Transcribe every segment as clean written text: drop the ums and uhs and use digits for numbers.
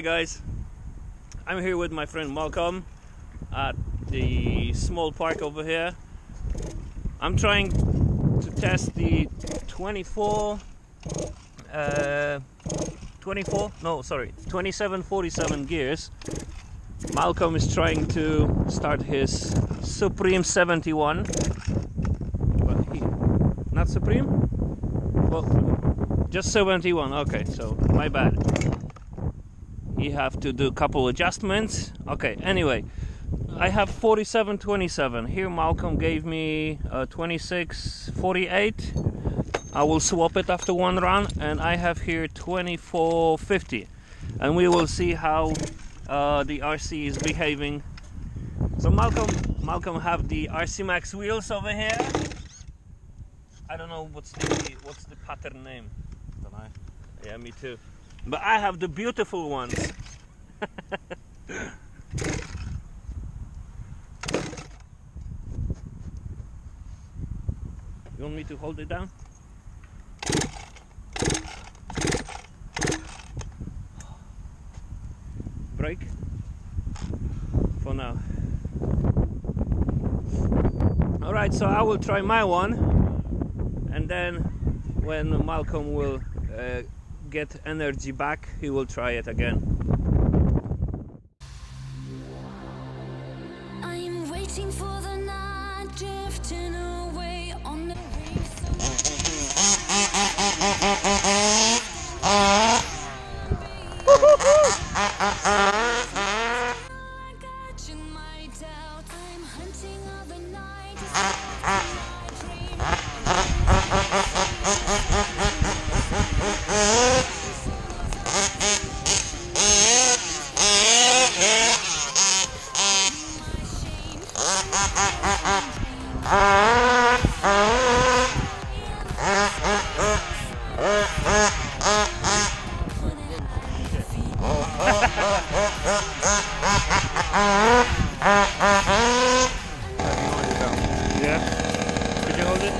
Hi guys, I'm here with my friend Malcolm at the small park over here. I'm trying to test the 2747 gears. Malcolm is trying to start his Supreme 71, but not Supreme? Well, just 71. Okay, so my bad. You have to do a couple adjustments. Okay, anyway, I have 4727. Here Malcolm gave me a 2648. I will swap it after one run, and I have here 2450, and we will see how the RC is behaving. So Malcolm have the RC Max wheels over here. I don't know what's the pattern name. Don't know. Yeah, me too. But I have the beautiful ones. You want me to hold it down? Brake? For now. Alright, so I will try my one, and then when Malcolm will get energy back, he will try it again. I'm waiting for the night, drifting away on the I'm hunting all the night. Yeah? Could you hold it?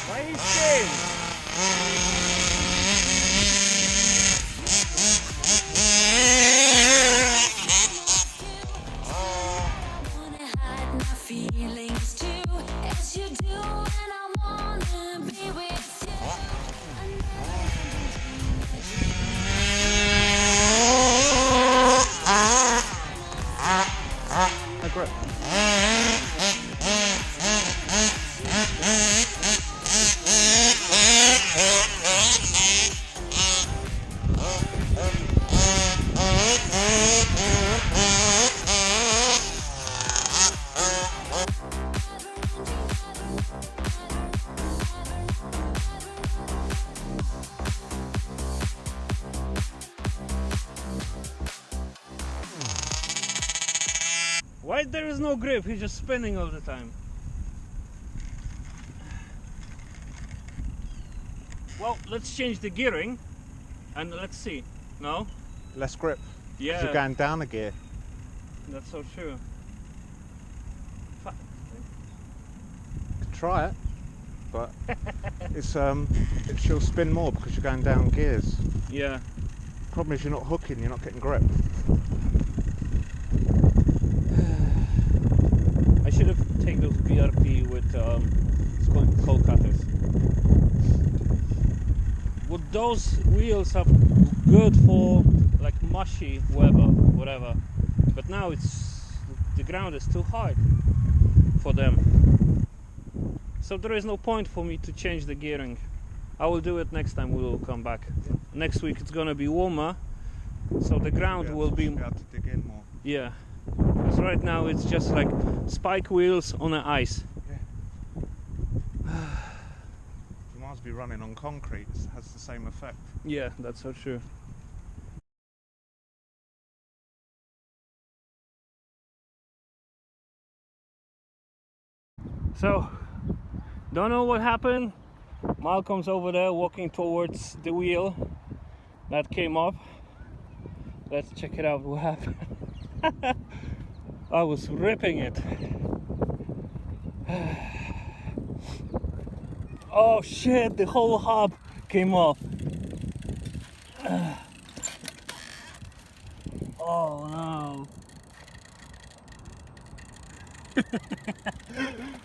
Why are you scared? Wanna hide my feelings too, as you do, and I wanna be with you. Great. Why there is no grip? He's just spinning all the time. Well, let's change the gearing and let's see. No? Less grip. Yeah. You're going down a gear. That's so true. You could try it, but she'll spin more because you're going down gears. Yeah. Problem is you're not hooking, you're not getting grip. I should have taken those BRP with coal cutters. Would those wheels are good for like mushy weather, whatever, but now the ground is too hard for them. So there is no point for me to change the gearing. I will do it next time we will come back. Next week it's gonna be warmer, so the ground will be able to dig in more. yeah. Because right now it's just like spike wheels on the ice. You might as well be running on concrete. It has the same effect. Yeah, that's so true. So, don't know what happened. Malcolm's over there walking towards the wheel that came up. Let's check it out what happened. I was ripping it. Oh shit, the whole hub came off. Oh no.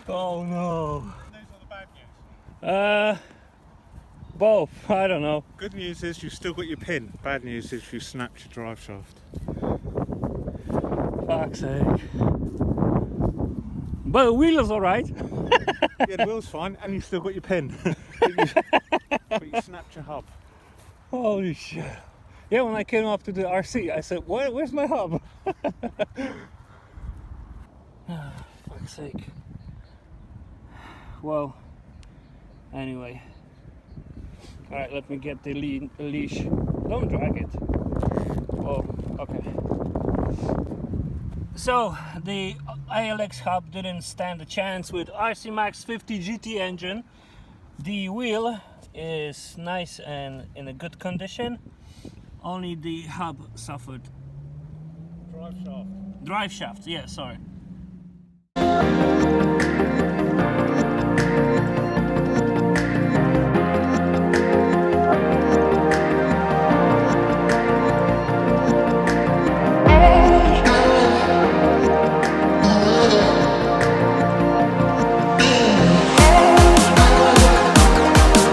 Oh no. News or the bad news? Both. I don't know. Good news is you've still got your pin. Bad news is you snapped your drive shaft. Fuck's sake. But the wheel is alright. Yeah, the wheel's fine, and you've still got your pin. but you snapped your hub. Holy shit. Yeah, when I came up to the RC, I said, where's my hub? Fuck's sake. Well, anyway. Alright, let me get the leash. Don't drag it. Oh, okay. So, the ALX hub didn't stand a chance with RC Max 50 GT engine. The wheel is nice and in a good condition. Only the hub suffered. Drive shaft. Drive shaft, yeah, sorry.